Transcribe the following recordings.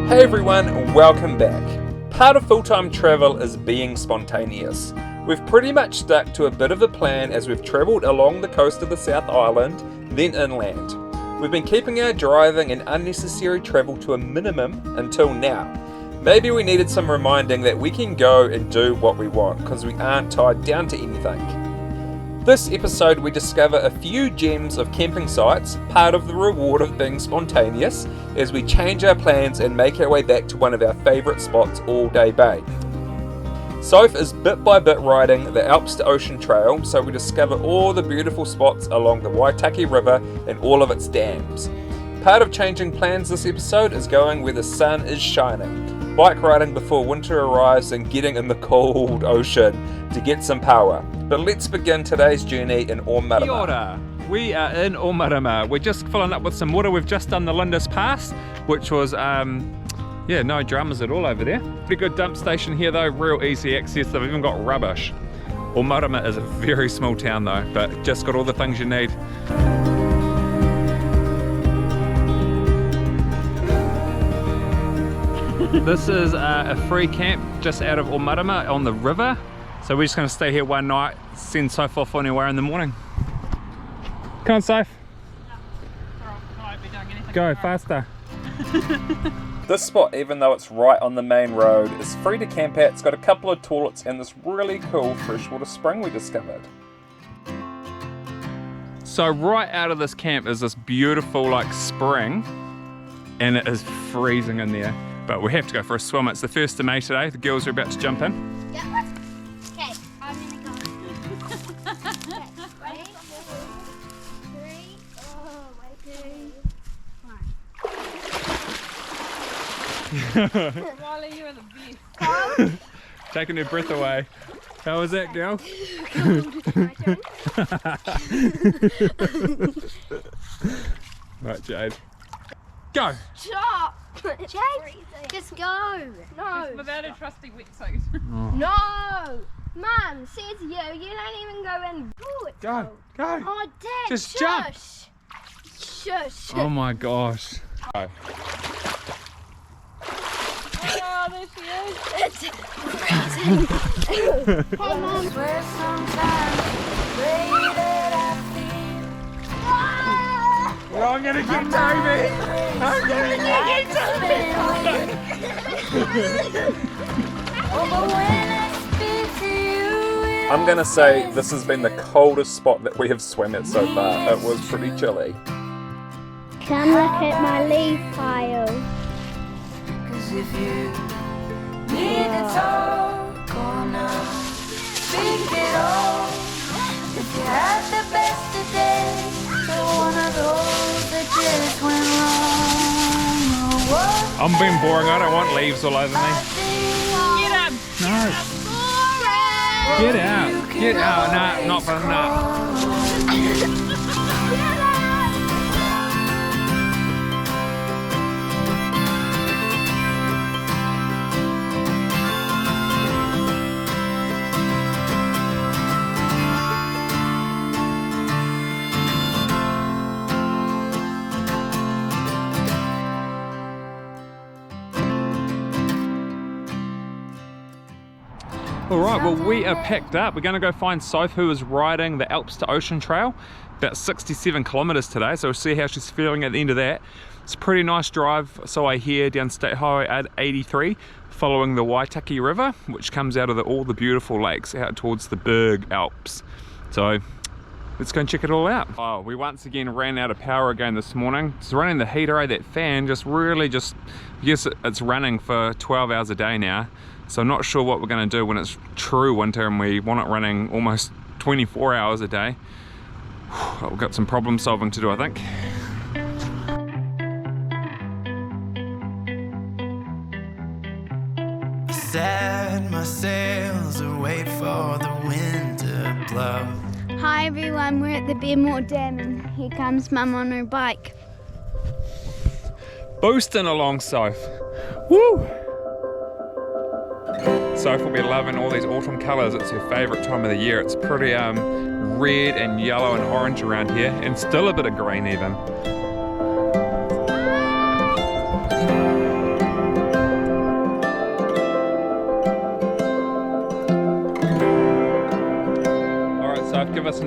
Hey everyone, welcome back. Part of full-time travel is being spontaneous. We've pretty much stuck to a bit of a plan as we've travelled along the coast of the South Island, then inland. We've been keeping our driving and unnecessary travel to a minimum until now. Maybe we needed some reminding that we can go and do what we want because we aren't tied down to anything. This episode we discover a few gems of camping sites, part of the reward of being spontaneous, as we change our plans and make our way back to one of our favourite spots, All Day Bay. Soph is bit by bit riding the Alps to Ocean Trail, so we discover all the beautiful spots along the Waitaki River and all of its dams. Part of changing plans this episode is going where the sun is shining, bike riding before winter arrives and getting in the cold ocean to get some power. But let's begin today's journey in Omarama. Kia ora. We are in Omarama. We're just filling up with some water. We've just done the Lindis Pass, which was, no dramas at all over there. Pretty good dump station here though, real easy access. They've even got rubbish. Omarama is a very small town though, but just got all the things you need. This is a free camp just out of Omarama on the river. So we're just going to stay here one night, send Soph off anywhere in the morning. Come on, Soph. Go, faster. This spot, even though it's right on the main road, is free to camp at. It's got a couple of toilets and this really cool freshwater spring we discovered. So right out of this camp is this beautiful spring, and it is freezing in there. But we have to go for a swim. It's the 1st of May today. The girls are about to jump in. Yep. Okay, I'm gonna go. Okay, ready? 3, 2, 1. Riley, you are the best. Taking her breath away. How was that, girl? Right, Jade. Go! Stop! Jade, just go. No. Without a trusty wetsuit. Oh. No. Mum says you don't even go in. Go, go. Oh, Dad, Just shush. jump. Shush. Oh my gosh. Go. Oh, there she is. It's freezing. Hey, Mum. Well, I'm gonna get Toby! I'm gonna get Toby! I'm gonna say this has been the coldest spot that we have swum at so far. It was pretty chilly. Come look at my leaf pile. Cause if you need to talk or not, speak it all. If you had the best of days, one of those that just went wrong. I'm being boring, I don't want leaves all over me. Get him! No. Get out. Nah, not for enough. Alright, well we are packed up. We're going to go find Soph, who is riding the Alps to Ocean Trail, about 67 kilometres today, so we'll see how she's feeling at the end of that. It's a pretty nice drive, so I hear, down State Highway 83, following the Waitaki River, which comes out of all the beautiful lakes out towards the Berg Alps. So let's go and check it all out. Oh, we once again ran out of power again this morning. It's running the heater, that fan yes, it's running for 12 hours a day now. So I'm not sure what we're going to do when it's true winter and we want it running almost 24 hours a day. We've got some problem solving to do, I think. Set my sails and wait for the wind to blow. Hi everyone, we're at the Benmore Dam and here comes Mum on her bike. Boosting along, Soph. Woo! Soph will be loving all these autumn colours. It's her favourite time of the year. It's pretty red and yellow and orange around here, and still a bit of green even.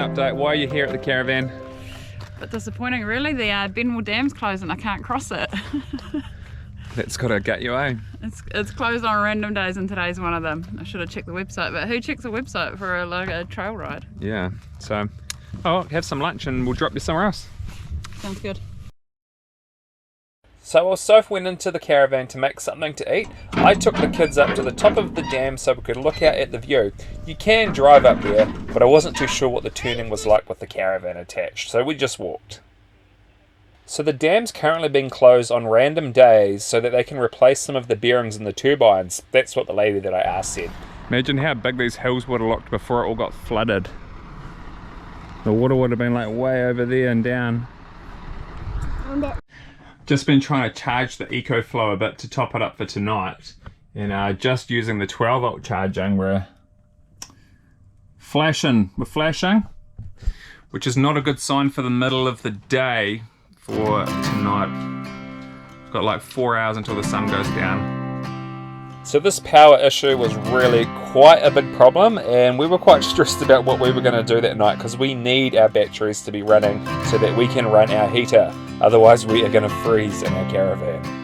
update. Why are you here at the caravan? But disappointing, really. The Benmore Dam's closed and I can't cross it. That's gotta gut you, eh? It's closed on random days and today's one of them. I should have checked the website, but who checks the website for a trail ride? Yeah, so, oh, have some lunch and we'll drop you somewhere else. Sounds good. So while Soph went into the caravan to make something to eat, I took the kids up to the top of the dam so we could look out at the view. You can drive up there, but I wasn't too sure what the turning was like with the caravan attached, so we just walked. So the dam's currently being closed on random days so that they can replace some of the bearings in the turbines. That's what the lady that I asked said. Imagine how big these hills would have looked before it all got flooded. The water would have been like way over there and down. Just been trying to charge the EcoFlow a bit to top it up for tonight. And just using the 12 volt charging, we're flashing, which is not a good sign for the middle of the day. For tonight, we've got like 4 hours until the sun goes down. So this power issue was really quite a big problem, and we were quite stressed about what we were going to do that night because we need our batteries to be running so that we can run our heater. Otherwise we are going to freeze in our caravan.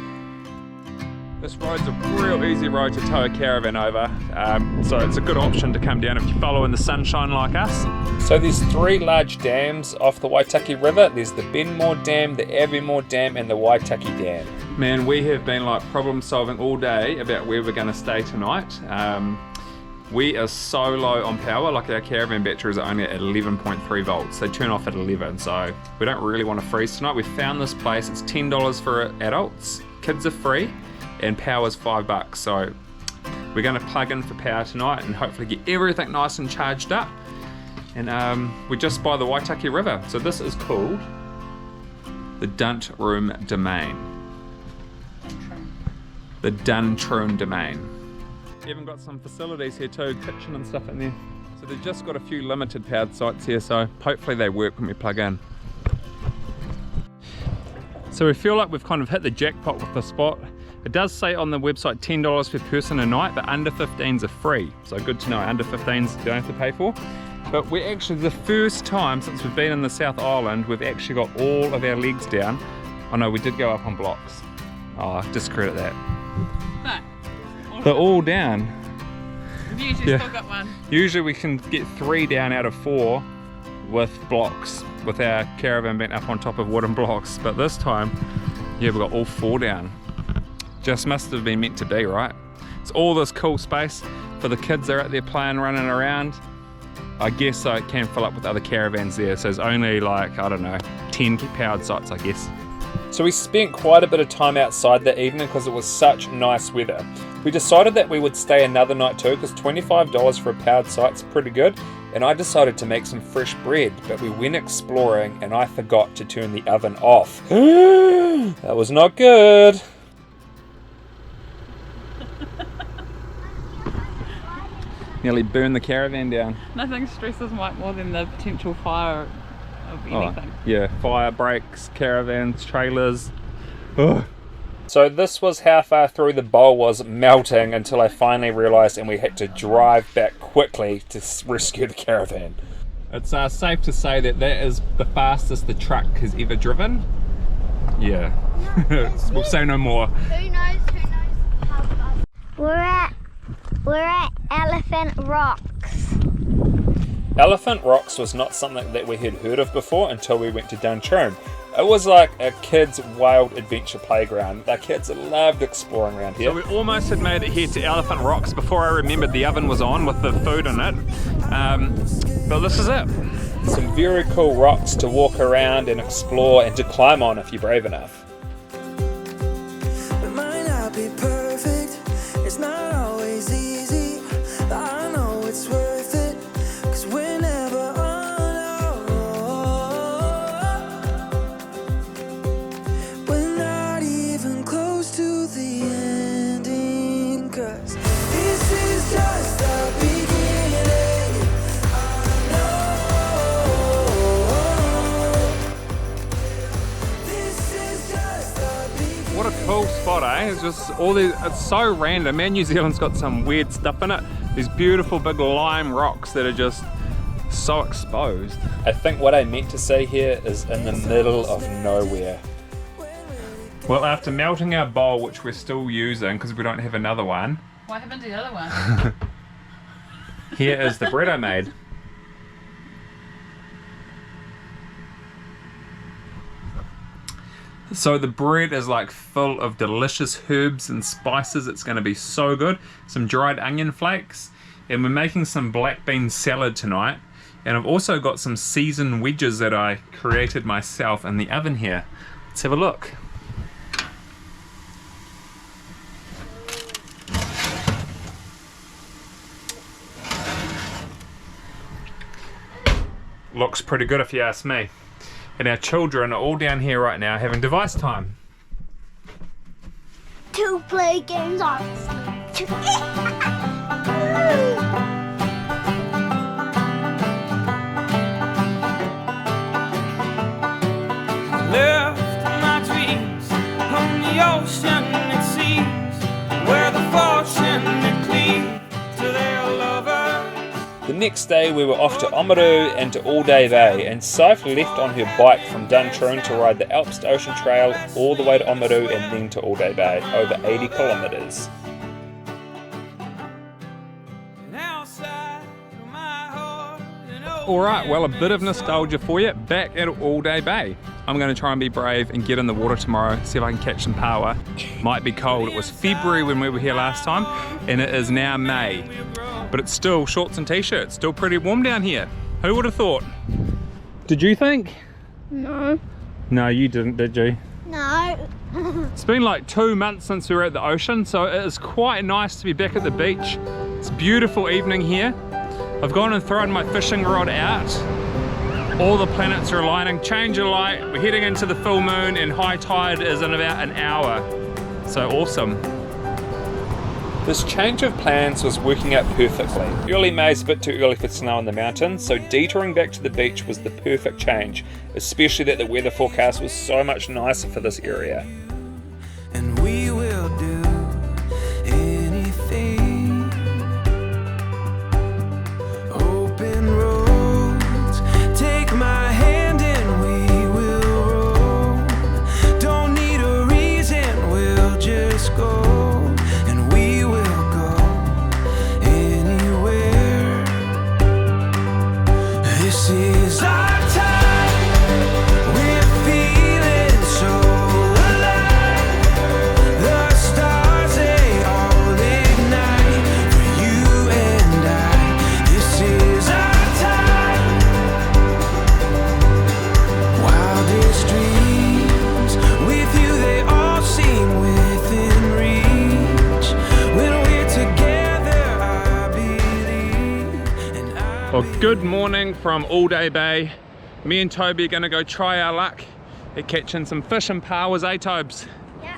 This road's a real easy road to tow a caravan over, so it's a good option to come down if you follow in the sunshine like us. So there's 3 large dams off the Waitaki River. There's the Benmore Dam, the Benmore Dam and the Waitaki Dam. Man, we have been like problem solving all day about where we're going to stay tonight. We are so low on power, like our caravan batteries are only at 11.3 volts. They turn off at 11, so we don't really want to freeze tonight. We found this place, it's $10 for adults, kids are free, and power's $5, so we're going to plug in for power tonight and hopefully get everything nice and charged up. And we're just by the Waitaki River, so this is called the Duntroom Domain. The Duntroom Domain. Even got some facilities here too, kitchen and stuff in there. So they've just got a few limited powered sites here, so hopefully they work when we plug in. So we feel like we've kind of hit the jackpot with the spot. It does say on the website $10 per person a night, but under 15s are free. So good to know, under 15s you don't have to pay for. But we're actually, the first time since we've been in the South Island, we've actually got all of our legs down. Oh no, we did go up on blocks. Oh, discredit that. No. They're all down. We've usually still got one. Usually we can get 3 down out of 4 with blocks, with our caravan being up on top of wooden blocks. But this time, yeah, we've got all 4 down. Just must have been meant to be, right? It's all this cool space for the kids. They're out there playing, running around. I guess so it can fill up with other caravans there. So there's only like, I don't know, 10 powered sites, I guess. So we spent quite a bit of time outside that evening because it was such nice weather. We decided that we would stay another night too because $25 for a powered site's pretty good, and I decided to make some fresh bread, but we went exploring and I forgot to turn the oven off. That was not good. Nearly burned the caravan down. Nothing stresses Mike more than the potential fire of anything. Yeah, fire breaks, caravans, trailers. Ugh. So this was how far through the bowl was melting until I finally realised, and we had to drive back quickly to rescue the caravan. It's safe to say that that is the fastest the truck has ever driven. Yeah, we'll say no more. Who knows how fast. We're at Elephant Rocks. Elephant Rocks was not something that we had heard of before until we went to Duntroom. It was like a kid's wild adventure playground. The kids loved exploring around here. So we almost had made it here to Elephant Rocks before I remembered the oven was on with the food in it. But this is it. Some very cool rocks to walk around and explore and to climb on if you're brave enough. It might not be perfect, it's not always easy, but I know it's worth it, 'cause we're never on our own. We're not even close to the ending, 'cause this is just the beginning. I know this is just the beginning. What a cool spot, eh? It's just all these, it's so random. Man, New Zealand's got some weird stuff in it. These beautiful big lime rocks that are just It's so exposed. I think what I meant to say here is in the middle of nowhere. Well, after melting our bowl, which we're still using because we don't have another one, What happened to the other one? here is the bread I made. So the bread is like full of delicious herbs and spices. It's going to be so good. Some dried onion flakes. And we're making some black bean salad tonight. And I've also got some seasoned wedges that I created myself in the oven here. Let's have a look. Looks pretty good if you ask me. And our children are all down here right now having device time. To play games on. Left my dreams on the ocean it seems, where the fortunate cleave to their lovers. The next day we were off to Omarama and to All Day Bay, and Soph left on her bike from Duntroom to ride the ALps to Ocean Trail all the way to Omarama and then to All Day Bay, over 80 kilometres. Alright, well, a bit of nostalgia for you, back at All Day Bay. I'm going to try and be brave and get in the water tomorrow, see if I can catch some power. Might be cold. It was February when we were here last time, and it is now May. But it's still shorts and t-shirts, still pretty warm down here. Who would have thought? Did you think? No. No, you didn't, did you? No. It's been like 2 months since we were at the ocean, so it is quite nice to be back at the beach. It's a beautiful evening here. I've gone and thrown my fishing rod out. All the planets are aligning, change of light, we're heading into the full moon, and high tide is in about an hour. So awesome. This change of plans was working out perfectly. Early May is a bit too early for snow on the mountain, so detouring back to the beach was the perfect change, especially that the weather forecast was so much nicer for this area. And we will do anything. Open roads, take my hand and we will roam. Don't need a reason, we'll just go. And we will go anywhere. This is our time. We're feeling so alive. The stars, they all ignite for you and I. This is our time. Wildest dreams with you, they all seem within reach. When we're together, I believe. And I Well, good morning from All Day Bay. Me and Toby are gonna go try our luck at catching some fish and powers, eh Tobes? Yeah.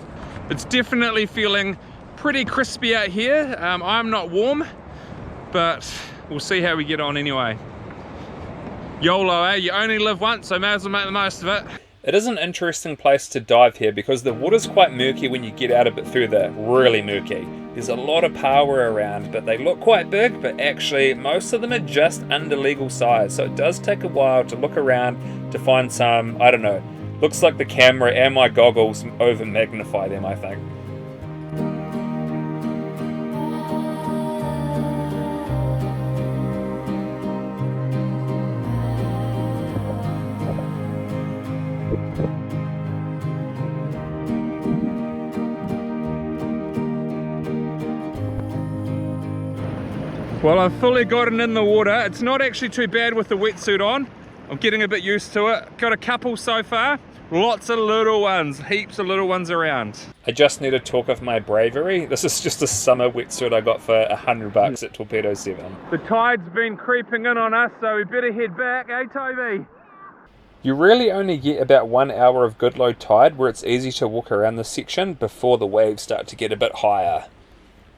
It's definitely feeling pretty crispy out here. I'm not warm, but we'll see how we get on anyway. YOLO, eh? You only live once, so may as well make the most of it. It is an interesting place to dive here because the water's quite murky when you get out a bit further, really murky. There's a lot of power around, but they look quite big, but actually most of them are just under legal size, so it does take a while to look around to find some, I don't know, looks like the camera and my goggles over magnify them, I think. Well, I've fully gotten in the water. It's not actually too bad with the wetsuit on. I'm getting a bit used to it. Got a couple so far. Lots of little ones, heaps of little ones around. I just need to talk of my bravery. This is just a summer wetsuit I got for $100 at Torpedo 7. The tide's been creeping in on us, so we better head back, eh Toby? You really only get about 1 hour of good low tide where it's easy to walk around this section before the waves start to get a bit higher.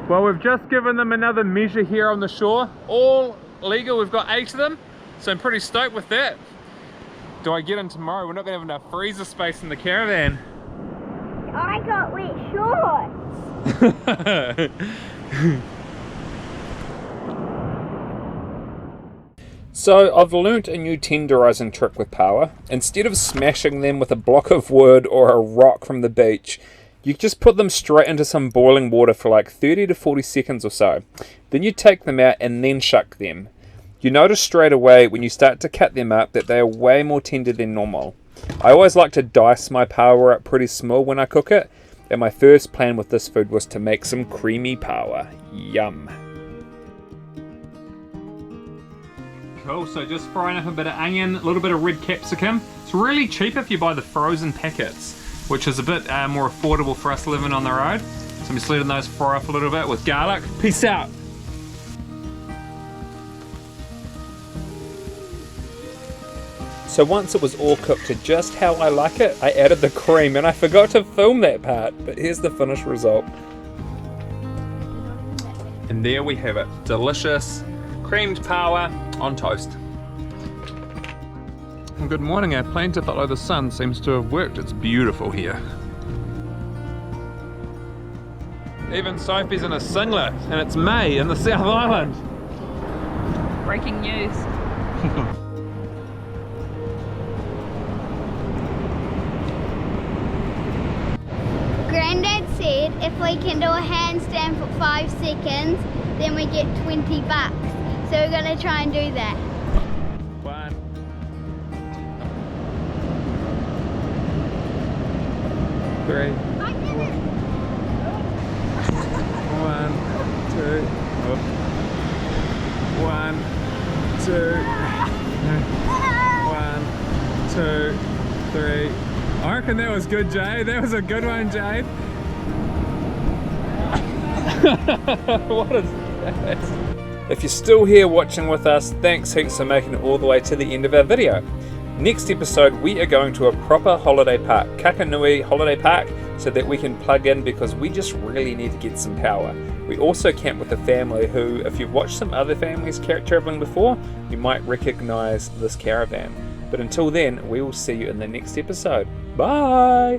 Well, we've just given them another measure here on the shore. All legal, we've got 8 of them, so I'm pretty stoked with that. Do I get in tomorrow? We're not going to have enough freezer space in the caravan. I got wet shorts. So I've learnt a new tenderising trick with power. Instead of smashing them with a block of wood or a rock from the beach, you just put them straight into some boiling water for like 30 to 40 seconds or so. Then you take them out and then shuck them. You notice straight away when you start to cut them up that they are way more tender than normal. I always like to dice my power up pretty small when I cook it, and my first plan with this food was to make some creamy power. Yum. Cool, so just frying up a bit of onion, a little bit of red capsicum. It's really cheap if you buy the frozen packets, which is a bit more affordable for us living on the road. So I'm just letting those fry up a little bit with garlic. Peace out. So once it was all cooked to just how I like it, I added the cream, and I forgot to film that part, but here's the finished result. And there we have it, delicious creamed power on toast. Well, good morning, our plan to follow the sun seems to have worked. It's beautiful here. Even Sophie's in a singlet, and it's May in the South Island. Breaking news. Granddad said if we can do a handstand for 5 seconds, then we get $20. So we're gonna try and do that. 1, 3, 1, 2, 1, 2, 1, 2, 3. I reckon that was good, Jade. That was a good one, Jade. What is that? If you're still here watching with us, thanks heaps for making it all the way to the end of our video. Next episode, we are going to a proper holiday park, Kakanui Holiday Park, so that we can plug in because we just really need to get some power. We also camp with a family who, if you've watched some other families traveling before, you might recognise this caravan. But until then, we will see you in the next episode. Bye!